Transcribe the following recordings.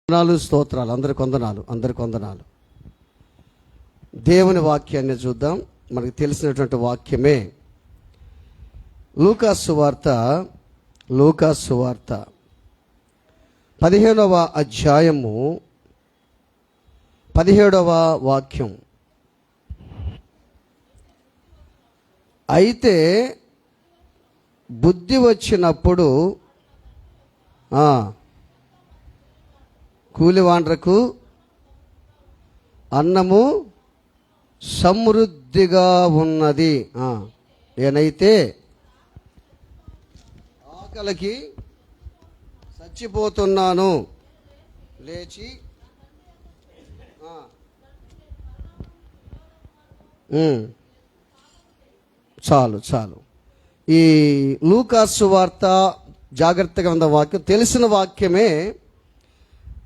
వందనాలు, స్తోత్రాలు. అందరికి వందనాలు. దేవుని వాక్యాన్ని చూద్దాం. మనకు తెలిసినటువంటి వాక్యమే లూకాసు వార్త 15వ అధ్యాయము 17వ వాక్యం. అయితే బుద్ధి వచ్చినప్పుడు కూలివాండ్రకు అన్నము సమృద్ధిగా ఉన్నది. నేనైతే ఆకలికి చచ్చిపోతున్నాను, లేచి చాలు. ఈ లూకాసు వార్త జాగ్రత్తగా ఉన్న వాక్యం, తెలిసిన వాక్యమే,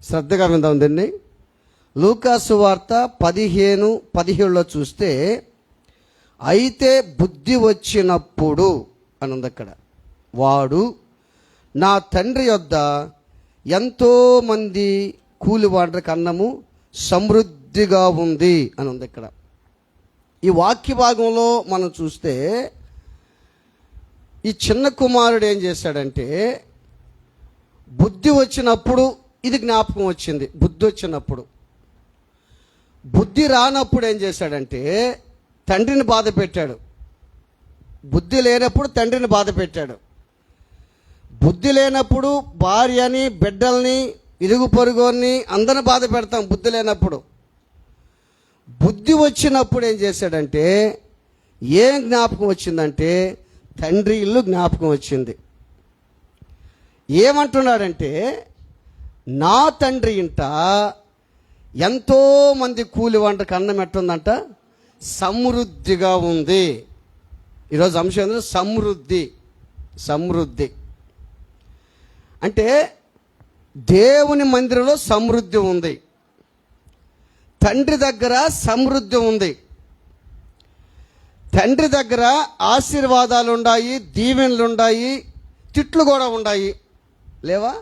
శ్రద్ధగా విందాం దీన్ని. లూకాసు వార్త 15:17 చూస్తే అయితే బుద్ధి వచ్చినప్పుడు అని ఉంది అక్కడ. వాడు నా తండ్రి యొద్ద ఎంతోమంది కూలివాండ్రికి అన్నము సమృద్ధిగా ఉంది అని ఉంది ఇక్కడ. ఈ వాక్య భాగంలో మనం చూస్తే ఈ చిన్న కుమారుడు ఏం చేశాడంటే, బుద్ధి వచ్చినప్పుడు ఇది జ్ఞాపకం వచ్చింది. బుద్ధి వచ్చినప్పుడు, బుద్ధి రానప్పుడు ఏం చేశాడంటే తండ్రిని బాధ పెట్టాడు. బుద్ధి లేనప్పుడు తండ్రిని బాధ పెట్టాడు. బుద్ధి లేనప్పుడు భార్యని, బిడ్డల్ని, ఇరుగు పొరుగుని అందరిని బాధ పెడతాం బుద్ధి లేనప్పుడు. బుద్ధి వచ్చినప్పుడు ఏం చేశాడంటే, ఏం జ్ఞాపకం వచ్చిందంటే తండ్రి ఇల్లు జ్ఞాపకం వచ్చింది. ఏమంటున్నాడంటే, నా తండ్రి ఇంట ఎంతోమంది కూలివాండ్రికి అన్నం ఎట్టుందంట, సమృద్ధిగా ఉంది. ఈరోజు అంశం ఏంటంటే సమృద్ధి అంటే దేవుని మందిరంలో సమృద్ధి ఉంది, తండ్రి దగ్గర సమృద్ధి ఉంది. తండ్రి దగ్గర ఆశీర్వాదాలు ఉన్నాయి, దీవెనలు ఉన్నాయి, తిట్లు కూడా ఉన్నాయి, లేవా?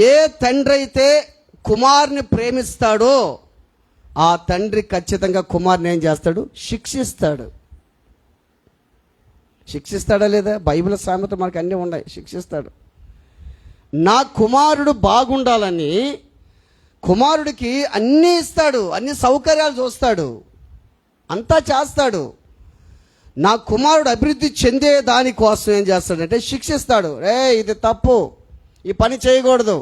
ఏ తండ్రి అయితే కుమారుని ప్రేమిస్తాడో ఆ తండ్రి ఖచ్చితంగా కుమారుని ఏం చేస్తాడు? శిక్షిస్తాడా లేదా? బైబిల్ సామెత మనకు అన్నీ ఉన్నాయి. శిక్షిస్తాడు. నా కుమారుడు బాగుండాలని కుమారుడికి అన్నీ ఇస్తాడు, అన్ని సౌకర్యాలు చూస్తాడు, అంతా చేస్తాడు. నా కుమారుడు అభివృద్ధి చెందే దానికోసం ఏం చేస్తాడంటే శిక్షిస్తాడు. ఇది తప్పు, ఈ పని చేయకూడదు,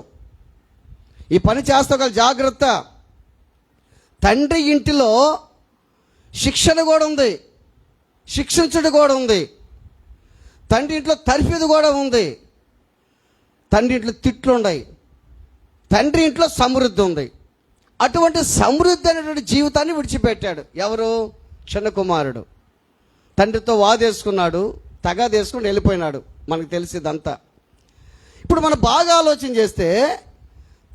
ఈ పని చేస్తా జాగ్రత్త. తండ్రి ఇంటిలో శిక్షణ కూడా ఉంది, శిక్షించుడు కూడా ఉంది. తండ్రి ఇంట్లో తర్ఫీదు కూడా ఉంది. తండ్రి ఇంట్లో తిట్లు ఉన్నాయి. తండ్రి ఇంట్లో సమృద్ధి ఉంది. అటువంటి సమృద్ధి అనేటువంటి జీవితాన్ని విడిచిపెట్టాడు. ఎవరు? చిన్న కుమారుడు. తండ్రితో వాదేసుకున్నాడు, తగాదేసుకుని వెళ్ళిపోయినాడు. మనకు తెలిసిదంతా. ఇప్పుడు మనం బాగా ఆలోచన చేస్తే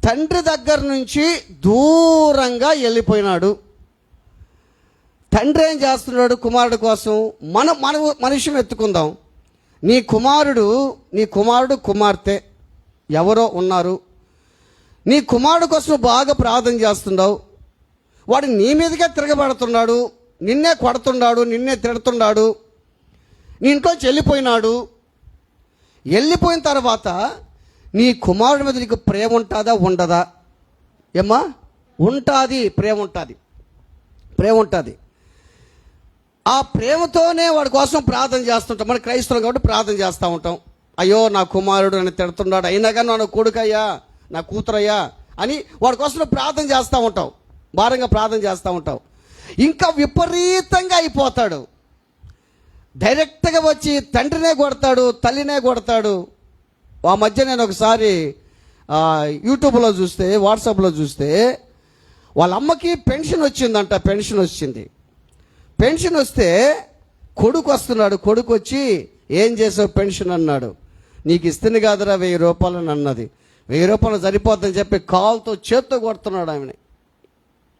తండ్రి దగ్గర నుంచి దూరంగా వెళ్ళిపోయినాడు. తండ్రి ఏం చేస్తున్నాడు కుమారుడు కోసం? మన విషయం ఎత్తుకుందాం. నీ కుమారుడు కుమార్తె ఎవరో ఉన్నారు. నీ కుమారుడు కోసం బాగా ప్రార్థన చేస్తున్నావు. వాడు నీ మీదకే తిరగబడుతున్నాడు, నిన్నే కొడుతున్నాడు, నిన్నే తిడుతున్నాడు. నీ ఇంట్లోంచి వెళ్ళిపోయిన తర్వాత నీ కుమారుడి మీద నీకు ప్రేమ ఉంటుందా ఉండదా? ఏమ్మా? ఉంటుంది, ప్రేమ ఉంటుంది. ఆ ప్రేమతోనే వాడి కోసం ప్రార్థన చేస్తుంటాం. మన క్రైస్తవం కాబట్టి ప్రార్థన చేస్తూ ఉంటాం. అయ్యో నా కుమారుడు నన్ను తిడుతున్నాడు, అయినా కానీ నా కొడుకయ్యా, నా కూతురయ్యా అని వాడి కోసం ప్రార్థన చేస్తూ ఉంటావు, భారంగా ప్రార్థన చేస్తూ ఉంటావు. ఇంకా విపరీతంగా అయిపోతాడు. డైరెక్ట్గా వచ్చి తండ్రినే కొడతాడు, తల్లినే కొడతాడు. ఆ మధ్య నేను ఒకసారి యూట్యూబ్లో చూస్తే, వాట్సాప్లో చూస్తే వాళ్ళ అమ్మకి పెన్షన్ వచ్చిందంట. పెన్షన్ వస్తే కొడుకు వస్తున్నాడు. కొడుకు వచ్చి ఏం చేసావు పెన్షన్ అన్నాడు. నీకు ఇస్తుంది కాదురా 1000 రూపాయలు అని అన్నది. 1000 రూపాయలు సరిపోద్దని చెప్పి కాలుతో చేత్తో కొడుతున్నాడు ఆమెని.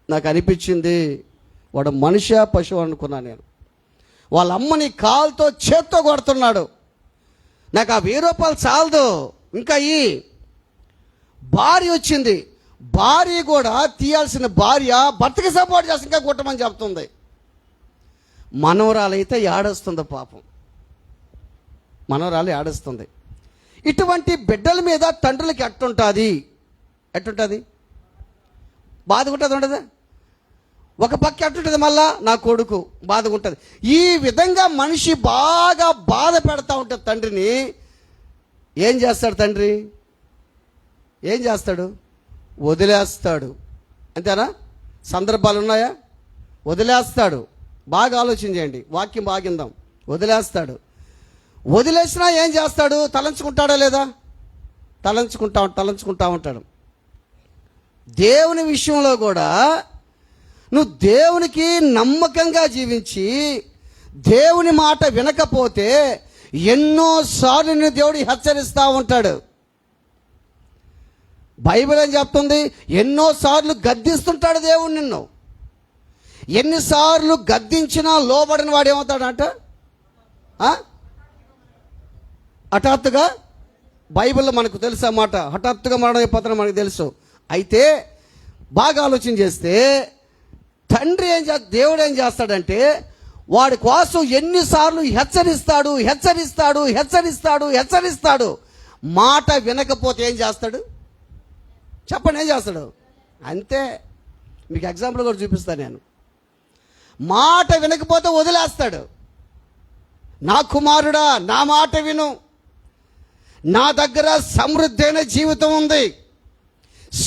నాకు అనిపించింది వాడు మనిషా పశువు అనుకున్నా నేను. వాళ్ళ అమ్మని కాలుతో చేత్తో కొడుతున్నాడు. నాకు ఆ 1000 రూపాయలు చాలదు, ఇంకా భార్య వచ్చింది, భార్య కూడా తీయాల్సిన భార్య భర్తకి సపోర్ట్ చేసి ఇంకా కొట్టమని చెప్తుంది. మనవరాలైతే ఏడుస్తుంది పాపం, మనవరాలు ఏడుస్తుంది. ఇటువంటి బిడ్డల మీద తండ్రులకి ఎట్టుంటుంది? బాధగుంటుంది, ఉండదా? ఒక పక్క ఎట్టుంటుంది, మళ్ళా నా కొడుకు బాధగుంటుంది. ఈ విధంగా మనిషి బాగా బాధ పెడతా ఉంటుంది తండ్రిని. ఏం చేస్తాడు తండ్రి? ఏం చేస్తాడు? వదిలేస్తాడు. అంతేనా? సందర్భాలు ఉన్నాయా? వదిలేస్తాడు. బాగా ఆలోచన చేయండి, వాక్యం బాగిందాం. వదిలేస్తాడు. వదిలేసినా ఏం చేస్తాడు? తలంచుకుంటాడా లేదా? తలంచుకుంటా ఉంటాడు. దేవుని విషయంలో కూడా నువ్వు దేవునికి నమ్మకంగా జీవించి దేవుని మాట వినకపోతే ఎన్నోసార్లు నిన్ను దేవుడు హెచ్చరిస్తూ ఉంటాడు. బైబిల్ ఏం చెప్తుంది? ఎన్నోసార్లు గద్దిస్తుంటాడు దేవుడు నిన్ను. ఎన్నిసార్లు గద్దించినా లోబడిన వాడు ఏమవుతాడంట? హఠాత్తుగా, బైబిల్లో మనకు తెలుసు అన్నమాట, హఠాత్తుగా మరణం అయిపోతాడు మనకు తెలుసు. అయితే బాగా ఆలోచన చేస్తే తండ్రి దేవుడు ఏం చేస్తాడంటే వాడి కోసం ఎన్నిసార్లు హెచ్చరిస్తాడు. మాట వినకపోతే ఏం చేస్తాడు? చెప్పండి, ఏం చేస్తాడు? అంతే. మీకు ఎగ్జాంపుల్ కూడా చూపిస్తాను నేను. మాట వినకపోతే వదిలేస్తాడు. నా కుమారుడా, నా మాట విను, నా దగ్గర సమృద్ధైన జీవితం ఉంది,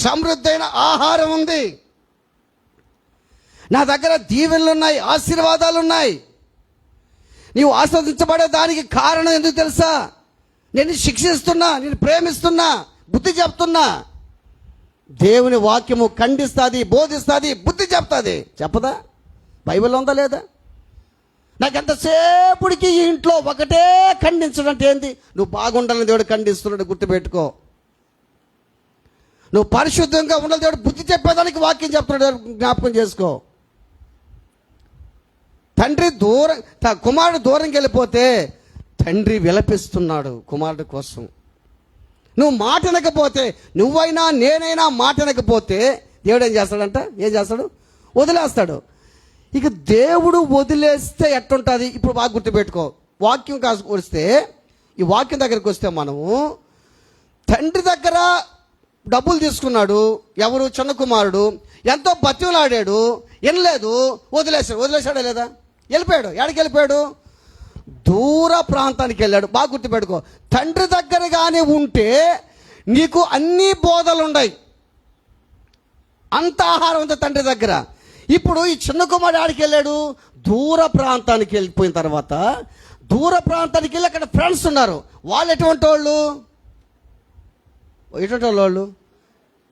సమృద్ధైన ఆహారం ఉంది, నా దగ్గర దీవెనలు ఉన్నాయి, ఆశీర్వాదాలు ఉన్నాయి. నీవు ఆస్వాదించబడే దానికి కారణం ఎందుకు తెలుసా? నేను శిక్షిస్తున్నా, నేను ప్రేమిస్తున్నా, బుద్ధి చెప్తున్నా. దేవుని వాక్యము ఖండిస్తుంది, బోధిస్తుంది, బుద్ధి చెప్తుంది. చెప్పదా? బైబిల్లో ఉందా లేదా? నాకు ఎంతసేపుడికి ఈ ఇంట్లో ఒకటే ఖండించడం అంటే ఏంది? నువ్వు బాగుండాలని దేవుడు ఖండిస్తున్నాడు, గుర్తుపెట్టుకో. నువ్వు పరిశుద్ధంగా ఉండాలి, దేవుడు బుద్ధి చెప్పేదానికి వాక్యం చెప్తున్నాడు, జ్ఞాపకం చేసుకో. కుమారుడు దూరంకి వెళ్ళిపోతే తండ్రి విలపిస్తున్నాడు కుమారుడు కోసం. నువ్వు మాట వినకపోతే, నువ్వైనా నేనైనా మాట వినకపోతే దేవుడు ఏం చేస్తాడంట? ఏం చేస్తాడు? వదిలేస్తాడు. ఇక దేవుడు వదిలేస్తే ఎట్టుంటుంది? ఇప్పుడు బాగా గుర్తుపెట్టుకో. వాక్యం వస్తే, ఈ వాక్యం దగ్గరికి వస్తే మనము తండ్రి దగ్గర డబ్బులు తీసుకున్నాడు. ఎవరు? చిన్న కుమారుడు. ఎంతో బతిమలాడాడు, వినలేదు, వదిలేశాడా లేదా? వెళ్ళిపోయాడు. ఎక్కడికి వెళ్ళిపోయాడు? దూర ప్రాంతానికి వెళ్ళాడు. బాగా గుర్తుపెట్టుకో. తండ్రి దగ్గర కానీ ఉంటే నీకు అన్ని బోధలు ఉన్నాయి, అంత ఆహారం ఉంది తండ్రి దగ్గర. ఇప్పుడు ఈ చిన్న కుమారుడు ఆడికి వెళ్ళాడు, దూర ప్రాంతానికి వెళ్ళిపోయిన తర్వాత, దూర ప్రాంతానికి వెళ్ళి అక్కడ ఫ్రెండ్స్ ఉన్నారు. వాళ్ళు ఎటువంటి వాళ్ళు?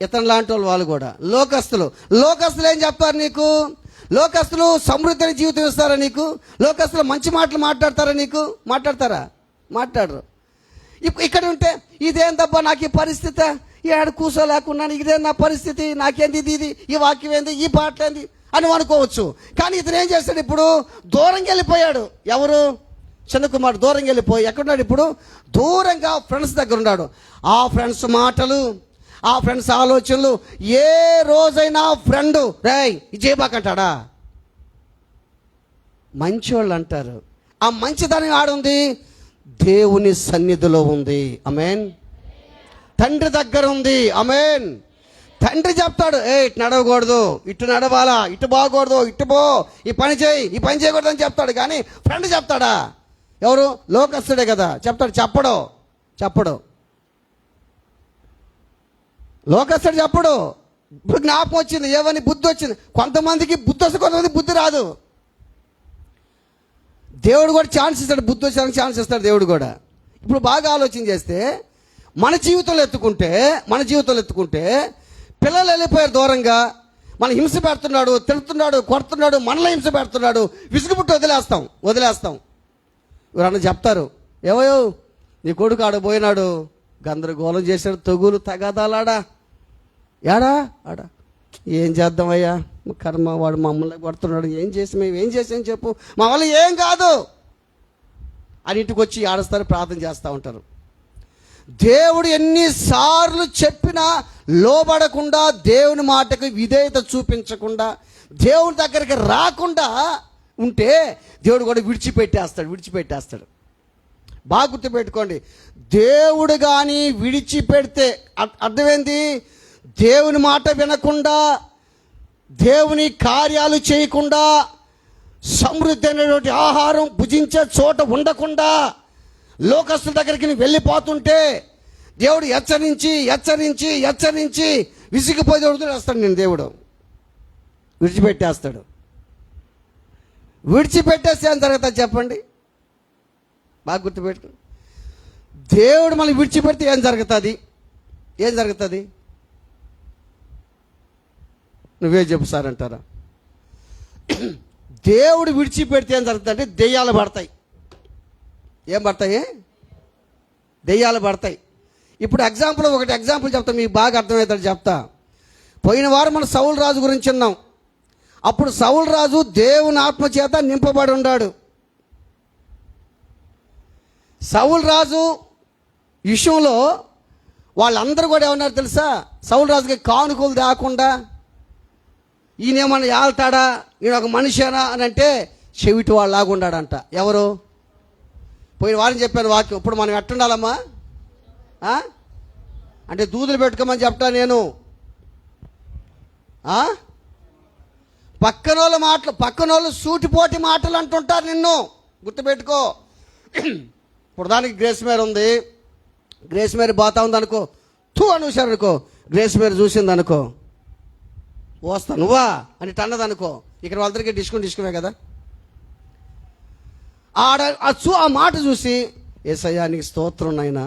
ఇతను లాంటి వాళ్ళు కూడా లోకస్తులు. లోకస్తులు ఏం చెప్తారు నీకు? లోకస్తులు సమృద్ధి జీవితం ఇస్తారా నీకు? లోకస్తులు మంచి మాటలు మాట్లాడతారా నీకు? మాట్లాడరు. ఇక్కడ ఉంటే ఇదేందబ్బా నాకు ఈ పరిస్థితి, ఏడ కూర్చోలేకున్నాను, ఇదే నా పరిస్థితి, నాకేంది ఇది, ఈ వాక్యం ఏంది, ఈ పాటలు ఏంది అని అనుకోవచ్చు. కానీ ఇతను ఏం చేస్తాడు? ఇప్పుడు దూరంగా వెళ్ళిపోయాడు. ఎవరు? చిన్న కుమారుడు దూరంగా వెళ్ళిపోయి ఎక్కడున్నాడు? ఇప్పుడు దూరంగా ఫ్రెండ్స్ దగ్గర ఉన్నాడు. ఆ ఫ్రెండ్స్ మాటలు, ఆ ఫ్రెండ్స్ ఆలోచనలు, ఏ రోజైనా ఫ్రెండ్ రేయ్ ఇది చేయబాకంటాడా? మంచోళ్ళు అంటారు. ఆ మంచితనం ఆడుంది, దేవుని సన్నిధిలో ఉంది. ఆమేన్. తండ్రి దగ్గర ఉంది. ఆమేన్. తండ్రి చెప్తాడు, ఇటు నడవకూడదు, ఇటు నడవాలా, ఇటు బాగకూడదు, ఇటు పో, ఈ పని చేయి, ఈ పని చేయకూడదు అని చెప్తాడు. కానీ ఫ్రెండ్ చెప్తాడా? ఎవరు? లోకస్తుడే కదా చెప్తాడు. చెప్పడు. లోకస్తుడు చెప్పడు. ఇప్పుడు జ్ఞాపకం వచ్చింది, ఏమని? బుద్ధి వచ్చింది. కొంతమందికి బుద్ధి వస్తే కొంతమంది బుద్ధి రాదు. దేవుడు కూడా ఛాన్స్ ఇస్తాడు, బుద్ధి వచ్చేదానికి ఛాన్స్ ఇస్తాడు దేవుడు కూడా. ఇప్పుడు బాగా ఆలోచన చేస్తే మన జీవితంలో ఎత్తుకుంటే పిల్లలు వెళ్ళిపోయారు దూరంగా, మన హింస పెడుతున్నాడు, తిడుతున్నాడు, కొడుతున్నాడు, మనలో హింస పెడుతున్నాడు, విసుగుపుట్టి వదిలేస్తాం. ఎవరన్నా చెప్తారు, ఏవయో నీ కొడుకు ఆడ పోయినాడు, గందరగోళం చేశాడు, తగులు తగాదాలాడా, ఆడ ఏం చేద్దామయ్యా, కర్మ, వాడు మమ్మల్ని కొడుతున్నాడు, ఏం చేసాం చెప్పు, మా వల్ల ఏం కాదు అని ఇంటికి వచ్చి ఆడస్తారు, ప్రార్థన చేస్తూ ఉంటారు. దేవుడు ఎన్నిసార్లు చెప్పినా లోబడకుండా, దేవుని మాటకు విధేయత చూపించకుండా, దేవుని దగ్గరికి రాకుండా ఉంటే దేవుడు కూడా విడిచిపెట్టేస్తాడు. బాగా గుర్తుపెట్టుకోండి, దేవుడు కానీ విడిచిపెడితే అర్థమైంది, దేవుని మాట వినకుండా, దేవుని కార్యాలు చేయకుండా, సమృద్ధి అనేటువంటి ఆహారం భుజించే చోట ఉండకుండా లోకస్తుల దగ్గరికి వెళ్ళిపోతుంటే దేవుడు హెచ్చరించి విసిగిపోయి వదిలేస్తాడు. నేను దేవుడు విడిచిపెట్టేస్తాడు. విడిచిపెట్టేస్తే ఏం జరుగుతుంది చెప్పండి? బాగా గుర్తుపెట్టు. దేవుడు మళ్ళీ విడిచిపెడితే ఏం జరుగుతుంది? నువ్వే చెప్పు సార్ అంటారా? దేవుడు విడిచిపెడితే ఏం జరుగుతుంది అంటే దెయ్యాలు పడతాయి. ఏం పడతాయి? దెయ్యాలు పడతాయి. ఇప్పుడు ఒకటి ఎగ్జాంపుల్ చెప్తా, మీకు బాగా అర్థమవుతాడు చెప్తా. పోయిన వారం మనం సౌలు రాజు గురించి విన్నాం. అప్పుడు సౌలు రాజు దేవుని ఆత్మ చేత నింపబడి ఉన్నాడు. సౌలు రాజు విషయంలో వాళ్ళందరూ కూడా ఏమన్నారు తెలుసా? సౌలు రాజుకి కానుకలు దాకుండా, ఈయనేమన్నా ఏళ్తాడా, ఈయన ఒక మనిషేనా అని అంటే చెవిటి వాళ్ళు లాగుండాడంట. ఎవరు? పోయిన వారం చెప్పాను వాక్యం. ఇప్పుడు మనం ఎట్టుండాలమ్మా అంటే దూదులు పెట్టుకోమని చెప్తా నేను. పక్కనోళ్ళు సూటిపోటి మాటలు అంటుంటారు నిన్ను, గుర్తుపెట్టుకో. ఇప్పుడు దానికి గ్రేస్ మేర ఉంది, గ్రేస్ మేర పోతా ఉంది అనుకో, అని చూశారు అనుకో, గ్రేస్ మేర చూసింది అనుకో, వస్తా నువ్వా అని టన్నది అనుకో, ఇక్కడ వాళ్ళందరికీ డిస్కుమే కదా. ఆ మాట చూసి యేసయ్యా నీకు స్తోత్రం నాయనా,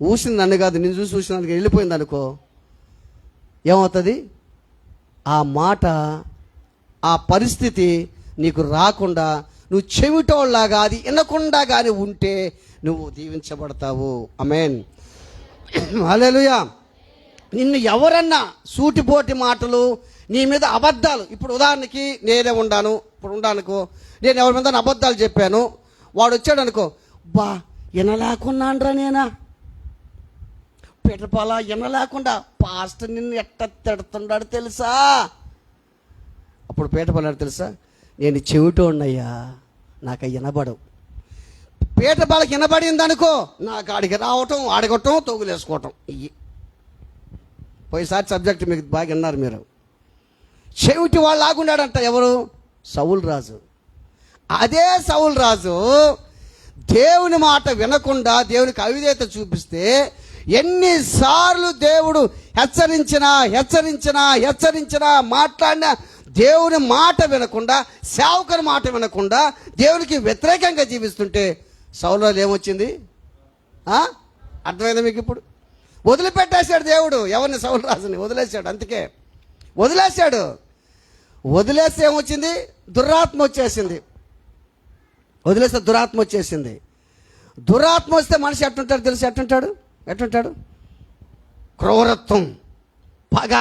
ఊసింది నన్ను కాదు నేను చూసి ఊసినందుకు వెళ్ళిపోయింది అనుకో, ఏమవుతుంది? ఆ మాట, ఆ పరిస్థితి నీకు రాకుండా, నువ్వు చెవిటోళ్ళలాగా అది వినకుండా కానీ ఉంటే నువ్వు దీవించబడతావు. ఆమేన్, హల్లెలూయా. నిన్ను ఎవరన్నా సూటిపోటి మాటలు, నీ మీద అబద్ధాలు, ఇప్పుడు ఉదాహరణకి నేనే ఉన్నానుకో, నేను ఎవరి మీద అబద్ధాలు చెప్పాను, వాడు వచ్చాడు అనుకో, బా వినలేకున్నాండ్రా నేనా పెటపాల, వినలేకుండా పాస్టర్ నిన్ను ఎట్ట తిడుతున్నాడు తెలుసా? అప్పుడు పేటపాలాడు తెలుసా, నేను చెవిటోన్నయ్యా, నాకు వినబడవు. పేటపాలకి వినబడింది అనుకో, నాకు ఆడికి రావటం, ఆడగొట్టం, తోగులేసుకోవటం. ఇవి పోయిసారి సబ్జెక్ట్ మీకు బాగా విన్నారు మీరు. చెవిటి వాళ్ళు ఆగున్నాడంట. ఎవరు? సౌలు రాజు. అదే సౌలు రాజు దేవుని మాట వినకుండా దేవునికి అవిధేయత చూపిస్తే ఎన్నిసార్లు దేవుడు హెచ్చరించినా మాట్లాడినా దేవుని మాట వినకుండా, సేవకుని మాట వినకుండా దేవునికి వ్యతిరేకంగా జీవిస్తుంటే సౌలు రాజు ఏమొచ్చింది? అర్థమైందా మీకు? ఇప్పుడు వదిలిపెట్టేశాడు దేవుడు ఎవరిని? సౌలు రాజుని వదిలేశాడు. అందుకే వదిలేస్తే ఏమొచ్చింది? దురాత్మ వచ్చేసింది. వదిలేస్తే దురాత్మ వచ్చేసింది. దురాత్మ వస్తే మనిషి ఎట్టుంటాడు తెలుసు? ఎట్టుంటాడు? క్రూరత్వం, పగ,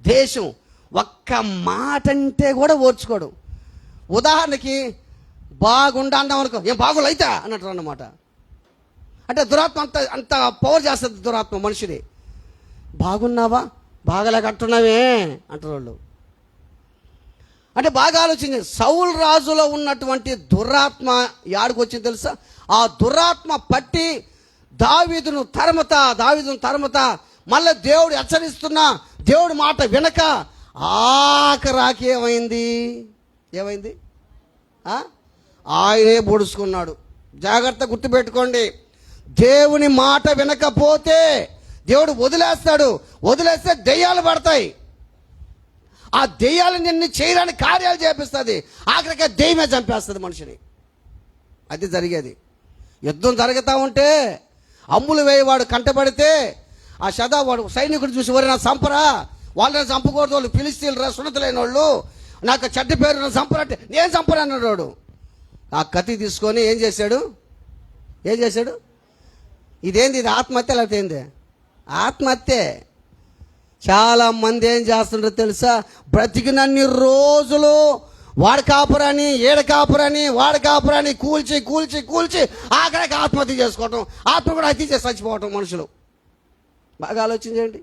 దేశం, ఒక్క మాట అంటే కూడా ఓర్చుకోడు. ఉదాహరణకి బాగుండా అన్నాం అనుకో, ఏం బాగోలు అయితే అన్నట్టు అన్నమాట. అంటే దురాత్మ అంత పవర్ చేస్తుంది దురాత్మ మనిషిని. బాగున్నావా, బాగలేక అంటున్నావే అంటారు వాళ్ళు. అంటే బాగా ఆలోచించండి, సౌలు రాజులో ఉన్నటువంటి దురాత్మ యాడికి వచ్చింది తెలుసా? ఆ దురాత్మ పట్టి దావీదును తరుముతా మళ్ళీ దేవుడు హెచ్చరిస్తున్నా దేవుడి మాట వినక ఆఖరాకి ఏమైంది? ఆయనే పొడుచుకున్నాడు. జాగ్రత్త గుర్తుపెట్టుకోండి, దేవుని మాట వినకపోతే దేవుడు వదిలేస్తే దెయ్యాలు పడతాయి. ఆ దెయ్యాలు నిన్ను చేయడానికి కార్యాలు చేపిస్తుంది. ఆఖరికి దెయ్యమే చంపేస్తుంది మనిషిని. అది జరిగేది. యుద్ధం జరుగుతూ ఉంటే అమ్ములు వేయవాడు కంటపడితే ఆ వాడు సైనికుడు చూసి, వరి నా సంపరా, వాళ్ళని చంపకూడదు, వాళ్ళు ఫిలిస్తీన్లు సున్నతులైన వాళ్ళు, నాకు చెడ్డ పేరు నా సంపరంటే నేను చంపరా అన్నాడు వాడు. ఆ కత్తి తీసుకొని ఏం చేశాడు? ఇదేంది? ఇది ఆత్మహత్య లేకపోతే ఏంది? ఆత్మహత్యే. చాలామంది ఏం చేస్తుంటారో తెలుసా? బ్రతికినన్ని రోజులు వాడి కాపురాని ఏడ కాపురాని వాడి కాపురాని కూల్చి కూల్చి కూల్చి ఆఖరికి ఆత్మహత్య చేసుకోవటం, ఆత్మ కూడా హత్య చేసి చచ్చిపోవటం. మనుషులు బాగా ఆలోచించండి,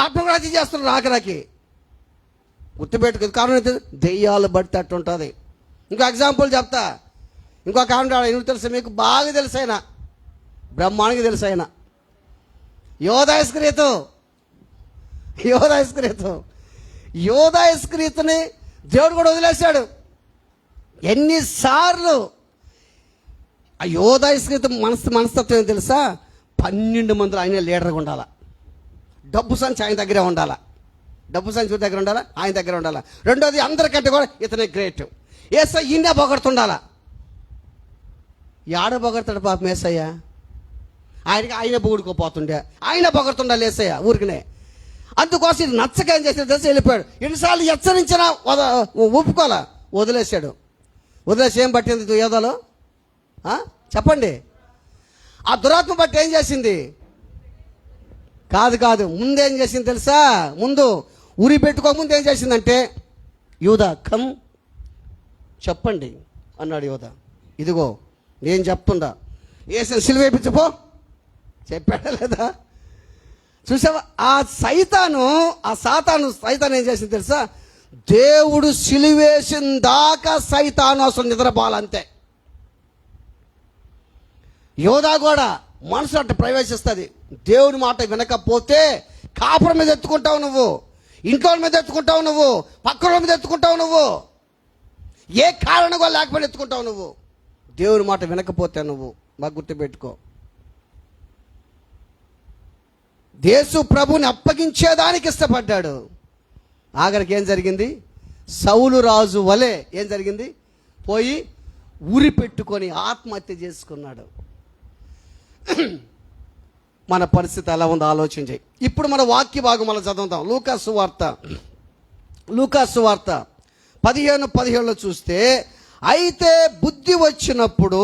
ఆత్మ కూడా హత్య చేస్తున్నారు ఆఖరికి. గుర్తుపెట్టుకుంది. కారణం దెయ్యాలు బట్టి అట్టుంటుంది. ఇంకో ఎగ్జాంపుల్ చెప్తా. ఇంకో కారణం ఎందుకు తెలుసు మీకు? బాగా తెలుసు ఆయన, బ్రహ్మానికి తెలుసు ఆయన. యోధాయిస్క్రీతు దేవుడు కూడా వదిలేశాడు. ఎన్నిసార్లు ఆ యోధాయిస్క్రీతు మనస్తత్వం తెలుసా? 12 మందిలో ఆయన లీడర్గా ఉండాలా, డబ్బు సంచి ఆయన దగ్గరే ఉండాలా, డబ్బు సంచి దగ్గర ఉండాలా, ఆయన దగ్గర ఉండాలా. రెండోది అందరికంటే కూడా ఇతనే గ్రేట్. ఏసయ్య ఈయన పొగడుతుండాలా. యాడ పొగడతాడు పాపం ఏసయ్య? ఆయన పొగుడుకోపోతుండే, ఆయన పొగడుతుండాలి ఏసయ్య ఊరికనే. అందుకోసం ఇది నచ్చక ఏం చేసిన తెలిసి వెళ్ళిపోయాడు. ఎన్నిసార్లు హెచ్చరించినా ఒప్పుకోలా, వదిలేశాడు. వదిలేసి ఏం పట్టింది యోధాలో చెప్పండి? ఆ దురాత్మ బట్టి ఏం చేసింది? కాదు ముందేం చేసింది తెలుసా? ముందు ఉరి పెట్టుకోకముందు ఏం చేసిందంటే, యూదా కమ్ చెప్పండి అన్నాడు యూదా. ఇదిగో నేను చెప్తుండా, ఏసని సిలువ వేయించిపో చెప్పాడా లేదా? చూసావా? ఆ సైతాను ఏం చేసింది తెలుసా? దేవుడు సిలువేసిన దాకా సైతాను అసలు నిద్రపోవాలంతే. యోధా కూడా మనసు అట్ట ప్రవేశిస్తుంది. దేవుని మాట వినకపోతే కాపురం మీద ఎత్తుకుంటావు నువ్వు, ఇంట్లో మీద ఎత్తుకుంటావు నువ్వు, పక్కన మీద ఎత్తుకుంటావు నువ్వు, ఏ కారణంగా లేకపోతే ఎత్తుకుంటావు నువ్వు. దేవుని మాట వినకపోతే నువ్వు బాగా గుర్తుపెట్టుకో. యేసు ప్రభుని అప్పగించేదానికి ఇష్టపడ్డాడు. ఆఖరికి ఏం జరిగింది? సౌలు రాజు వలె ఏం జరిగింది? పోయి ఉరి పెట్టుకొని ఆత్మహత్య చేసుకున్నాడు. మన పరిస్థితి ఎలా ఉందో ఆలోచించి ఇప్పుడు మన వాక్య భాగం మనం చదువుతాం. లూకాసు వార్త 15:17 చూస్తే, అయితే బుద్ధి వచ్చినప్పుడు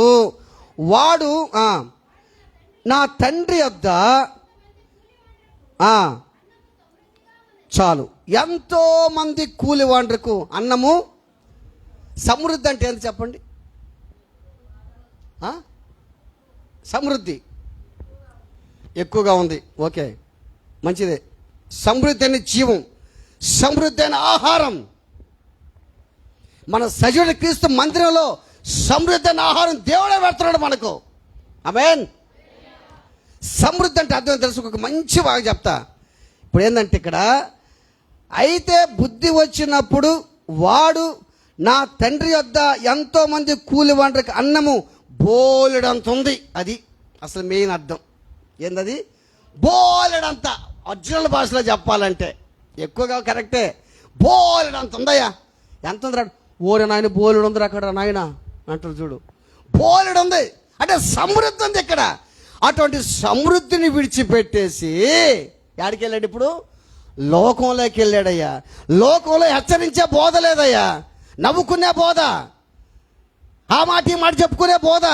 వాడు నా తండ్రి వద్ద చాలు ఎంతో మంది కూలివాండ్రకు అన్నము. సమృద్ధి అంటే ఏంటి చెప్పండి? సమృద్ధి ఎక్కువగా ఉంది, ఓకే మంచిదే. సమృద్ధి అని జీవం, సమృద్ధి అయిన ఆహారం. మన సజీవుడు క్రీస్తు మందిరంలో సమృద్ధి అయిన ఆహారం దేవుడే పెడుతున్నాడు మనకు. ఆమేన్. సమృద్ధి అంటే అర్థం తెలుసు. ఒక మంచి బాగా చెప్తా. ఇప్పుడు ఏంటంటే ఇక్కడ, అయితే బుద్ధి వచ్చినప్పుడు వాడు నా తండ్రి వద్ద ఎంతో మంది కూలి వాండ్రికి అన్నము బోలెడంత ఉంది. అది అసలు మెయిన్ అర్థం. ఏందది? బోలెడంత. ఒరిజినల్ భాషలో చెప్పాలంటే ఎక్కువగా కరెక్టే. బోలెడంత ఉందయ్యా. ఎంత ఉందిరా? ఓరే నాయన బోలెడు ఉందిరా అక్కడ నాయన అంటారు చూడు. బోలెడు ఉంది అంటే సమృద్ధి ఉంది ఇక్కడ. అటువంటి సమృద్ధిని విడిచిపెట్టేసి ఎక్కడికి వెళ్ళాడు? ఇప్పుడు లోకంలోకి వెళ్ళాడయ్యా. లోకంలో హెచ్చరించే బోధ లేదయ్యా, నవ్వుకునే బోధ, ఆ మాట ఈ మాట చెప్పుకునే బోధ,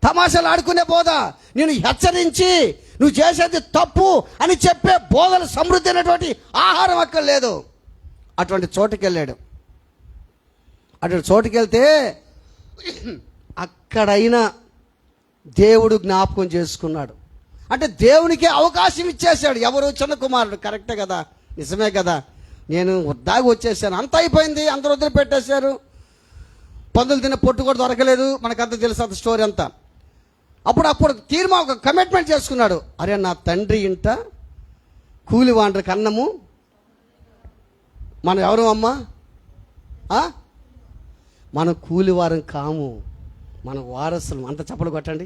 తమాషాలు ఆడుకునే బోధ, నేను హెచ్చరించి నువ్వు చేసేది తప్పు అని చెప్పే బోధలు, సమృద్ధి అయినటువంటి ఆహారం అక్కడ లేదు. అటువంటి చోటుకి వెళ్ళాడు. అటువంటి చోటుకి వెళ్తే అక్కడైనా దేవుడు జ్ఞాపకం చేసుకున్నాడు. అంటే దేవునికి అవకాశం ఇచ్చేశాడు. ఎవరు? చిన్న కుమారుడు. కరెక్టే కదా, నిజమే కదా. నేను వద్దాగా వచ్చేసాను, అంత అయిపోయింది, అందరూ వదిలిపెట్టేశారు, పందులు తిన్న పొట్టు కూడా దొరకలేదు, మనకంతా తెలుసు అంత స్టోరీ అంతా. అప్పుడు తీర్మానం, ఒక కమిట్మెంట్ చేసుకున్నాడు. అరే నా తండ్రి ఇంట కూలి వాండ్రికి అన్నము. మనం ఎవరు అమ్మా? మనం కూలివారం కాము, మన వారసులు. అంత చప్పలు కొట్టండి.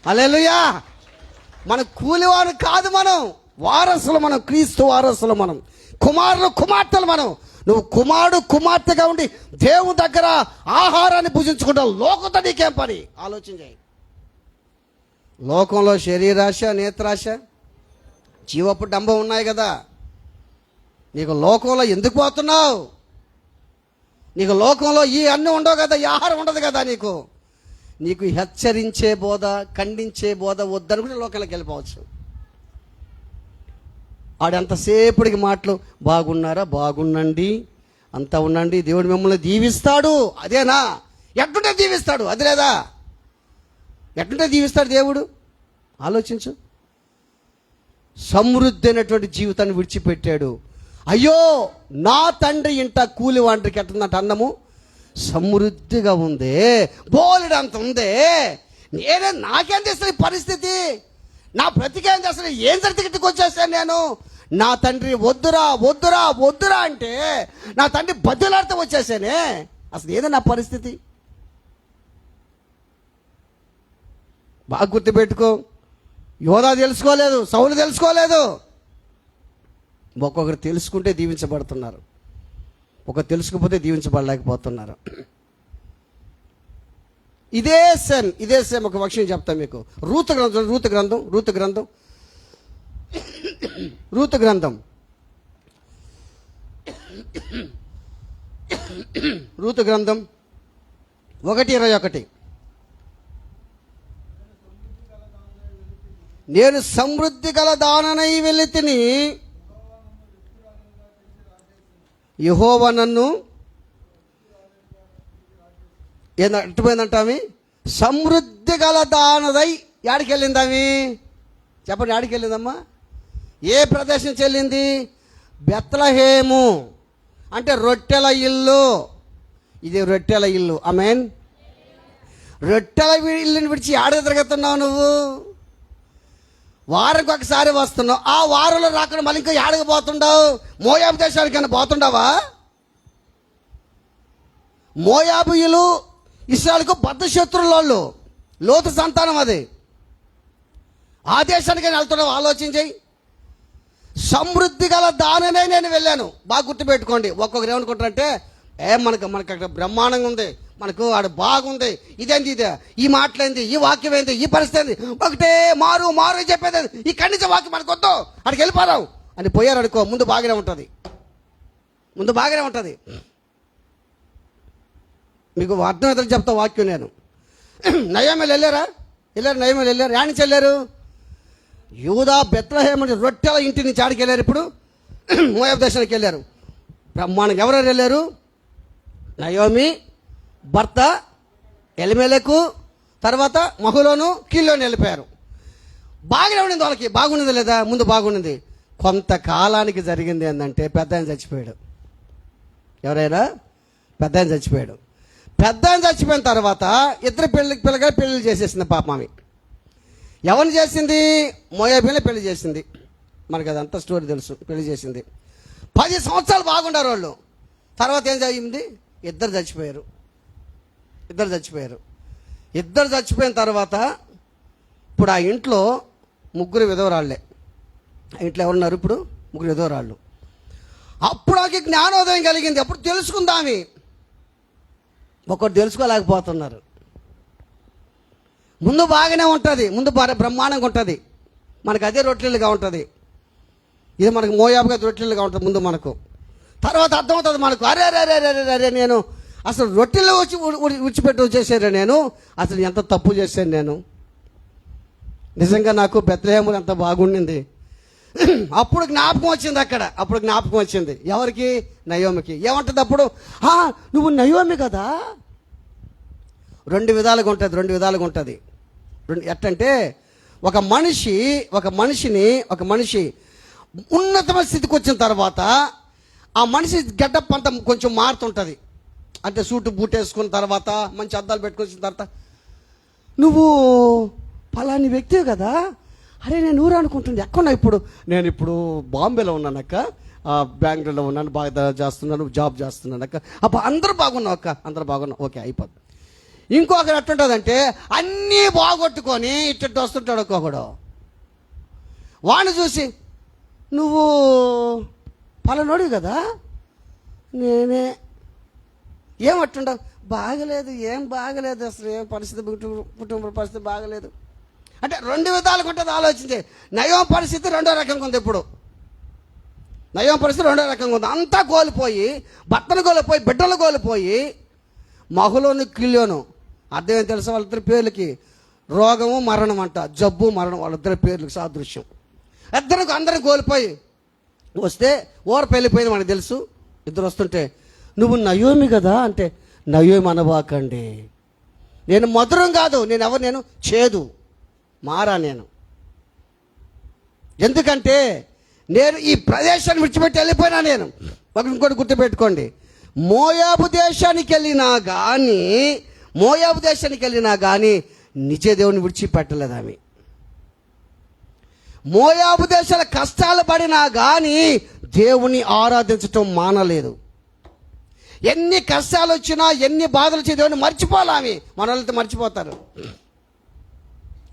హల్లెలూయా. మన కూలివారు కాదు, మనం వారసులు. మనం క్రీస్తు వారసులు. మనం కుమారులు కుమార్తెలు. మనం నువ్వు కుమారుడు కుమార్తెగా ఉండి దేవుని దగ్గర ఆహారాన్ని భుజించుకుంటావు. లోకంతో నీకేం పని? ఆలోచించాయి. లోకంలో శరీరాశ, నేత్రాశ, జీవపు డంబం ఉన్నాయి కదా. నీకు లోకంలో ఎందుకు పోతున్నావు? నీకు లోకంలో ఈ అన్నీ ఉండవు కదా, ఈ ఆహారం ఉండదు కదా. నీకు హెచ్చరించే బోధ, ఖండించే బోధ వద్దనుకుంటే లోకంలోకి వెళ్ళిపోవచ్చు. ఆడంతసేపటికి మాటలు, బాగున్నారా, బాగుండండి, అంతా ఉండండి, దేవుడు మిమ్మల్ని దీవిస్తాడు. అదేనా? ఎట్టుంటే దీవిస్తాడు? అది లేదా? ఎట్టుంటే దీవిస్తాడు దేవుడు? ఆలోచించు. సమృద్ధి అయినటువంటి జీవితాన్ని విడిచిపెట్టాడు. అయ్యో, నా తండ్రి ఇంట కూలి వాంటికి ఎట్టుందంట అన్నము సమృద్ధిగా ఉందే, బోలెడంత ఉందే, నాకేం చేస్తుంది పరిస్థితి, నా బ్రతికేం చేస్తుంది, ఏం సర్టిఫికెట్కి వచ్చేసాను నేను. నా తండ్రి వద్దురా వద్దురా వద్దురా అంటే నా తండ్రి బద్దలాడితే వచ్చేసానే. అసలు ఏదో నా పరిస్థితి. బాగా గుర్తుపెట్టుకో. యోధా తెలుసుకోలేదు, సౌలు తెలుసుకోలేదు. ఒక్కొక్కరు తెలుసుకుంటే దీవించబడుతున్నారు, ఒకరు తెలుసుకుపోతే దీవించబడలేకపోతున్నారు. ఇదే సేమ్ ఒక విషయం చెప్తాను మీకు. రూతు గ్రంథం 1:21. నేను సమృద్ధి గల దాననై వెలితిని, యెహోవా నన్ను ఎట్టుపోయిందంటామి. సమృద్ధి గల దానదై యాడికి వెళ్ళిందామి? చెప్పండి, యాడికి వెళ్ళిందమ్మా? ఏ ప్రదేశం చెల్లింది? బెత్లహేము అంటే రొట్టెల ఇల్లు. ఇది రొట్టెల ఇల్లు. ఆమేన్. రొట్టెల ఇల్లుని విడిచి ఆడ తిరుగుతున్నావు నువ్వు. వారానికి ఒకసారి వస్తున్నావు, ఆ వారంలో రాకుండా మళ్ళీ ఇంకా ఏడకి పోతుండవు? మోయాబు దేశానికైనా పోతుండవా? మోయాబుయులు ఇశ్రాయేలుకు బద్ధ శత్రువుల వాళ్ళు, లోతు సంతానం. అది ఆ దేశానికైనా వెళ్తున్నావు? ఆలోచించేయి. సమృద్ధి గల దానినే నేను వెళ్ళాను. బాగా గుర్తుపెట్టుకోండి. ఒక్కొక్కరు ఏమనుకుంటారంటే, మనకు అక్కడ బ్రహ్మాండంగా ఉంది, మనకు ఆడ బాగుంది, ఇదేంది, ఇదే ఈ మాటలేంది, ఈ వాక్యం ఏంది, ఈ పరిస్థితి ఏంది, ఒకటే మారు మారు చెప్పేది, ఇక్కడి నుంచి వాక్యం మనకు వద్దు, అక్కడికి వెళ్ళిపోదాం అని పోయారు అనుకో, ముందు బాగానే ఉంటుంది. మీకు అర్థమవుతుంది చెప్తా వాక్యం నేను. నయోమీలు వెళ్ళారు. యాడ్ నుంచి వెళ్ళారు? యూదా బెత్లహేము రొట్టెల ఇంటి నుంచి ఆడికి వెళ్ళారు. ఇప్పుడు మోయాబు దేశానికి వెళ్ళారు. బ్రహ్మాండంగా ఎవరెవరు వెళ్ళారు? నయోమి భర్త ఎలిమెలకు, తర్వాత మహులోను, కిల్లోని వెళ్ళిపోయారు. బాగానే ఉండింది వాళ్ళకి. బాగుండింది లేదా? ముందు బాగుండింది. కొంతకాలానికి జరిగింది ఏంటంటే, పెద్ద ఆయన చచ్చిపోయాడు. ఎవరైనా? పెద్ద ఆయన చచ్చిపోయాడు. పెద్ద ఆయన చచ్చిపోయిన తర్వాత ఇద్దరు పిల్లగా పెళ్లి చేసేసింది పాపం. ఆమె ఎవరిని చేసింది? మోయాబీని పెళ్లి చేసింది. మనకు అదంతా స్టోరీ తెలుసు. పెళ్లి చేసింది. 10 సంవత్సరాలు బాగుండారు వాళ్ళు. తర్వాత ఏం జరిగింది? ఇద్దరు చచ్చిపోయారు. ఇద్దరు చచ్చిపోయిన తర్వాత ఇప్పుడు ఆ ఇంట్లో 3 విధవరాళ్లే. ఆ ఇంట్లో ఎవరున్నారు ఇప్పుడు? 3 విధవరాళ్ళు. అప్పుడు ఆమెకి జ్ఞానోదయం కలిగింది. అప్పుడు తెలుసుకుందామి. ఒకరు తెలుసుకోలేకపోతున్నారు. ముందు బాగానే ఉంటుంది, ముందు బ్రహ్మాండంగా ఉంటుంది, మనకు అదే రొట్టెలుగా ఉంటుంది. ఇది మనకు మోయాబుగా రొట్టెలుగా ఉంటుంది ముందు మనకు. తర్వాత అర్థమవుతుంది మనకు, అరే నేను అసలు రొట్టెలు విడిచిపెట్టి వచ్చేసాను, నేను అసలు ఎంత తప్పు చేశాను నేను. నిజంగా నాకు బెత్లెహేములో ఎంత బాగుండింది. అప్పుడు జ్ఞాపకం వచ్చింది. ఎవరికి? నయోమికి. ఏమంటుంది అప్పుడు? నువ్వు నయోమి కదా. 2 విధాలుగా ఉంటుంది. ఎట్టంటే ఒక మనిషి ఉన్నతమైన స్థితికి వచ్చిన తర్వాత ఆ మనిషి గెటప్ అంతా కొంచెం మారుతుంటుంది. అంటే సూటు బూట్ వేసుకున్న తర్వాత, మంచి అద్దాలు పెట్టుకొచ్చిన తర్వాత, నువ్వు ఫలాని వ్యక్తివి కదా, అరే నేను ఊరు అనుకుంటుంది, ఎక్కడున్నా ఇప్పుడు? నేను ఇప్పుడు బాంబేలో ఉన్నానక్క, బెంగళూరులో ఉన్నాను, బాగా చేస్తున్నాను, జాబ్ చేస్తున్నాను అక్క. అబ్బా అందరూ బాగున్నావు అక్క, అందరూ బాగున్నావు, ఓకే అయిపోద్ది. ఇంకొకరు ఎట్టుంటుందంటే అన్నీ బాగొట్టుకొని ఇట్టు వస్తుంటాడు ఒక్కొక్కడు. వాడిని చూసి, నువ్వు పలానోడివి కదా, నేనే ఏమట్టుండవు, బాగలేదు, ఏం బాగలేదు, అసలు ఏం పరిస్థితి, కుటుంబ పరిస్థితి బాగలేదు అంటే 2 విధాలుగా ఉంటుంది. ఆలోచించే. నయం పరిస్థితి 2వ రకంగా ఉంది. ఇప్పుడు నయం పరిస్థితి 2వ రకంగా ఉంది. అంతా కోల్పోయి, భర్తను కోల్పోయి, బిడ్డలు కోల్పోయి, మహులోను కిల్యోను, అర్థం ఏం తెలుసా? వాళ్ళిద్దరి పేర్లకి రోగము మరణం అంట, జబ్బు మరణం, వాళ్ళిద్దరి పేర్లకు సాదృశ్యం. అందరూ కోల్పోయి వస్తే ఓర పెళ్ళిపోయింది మనకు తెలుసు. ఇద్దరు వస్తుంటే నువ్వు నయోమి కదా అంటే, నయోమి అనబాకండి, నేను మధురం కాదు, నేను చేదు మారా. నేను ఎందుకంటే నేను ఈ ప్రదేశాన్ని విడిచిపెట్టి వెళ్ళిపోయినా. నేను ఇంకోటి గుర్తుపెట్టుకోండి, మోయాబు దేశానికి వెళ్ళినా కానీ నిజ దేవుని విడిచిపెట్టలేదు ఆమె. మోయాబు దేశాల కష్టాలు పడినా కానీ దేవుని ఆరాధించటం మానలేదు. ఎన్ని కష్టాలు వచ్చినా, ఎన్ని బాధలు వచ్చి దేవుని మర్చిపోవాలి. మన వాళ్ళతో మర్చిపోతారు.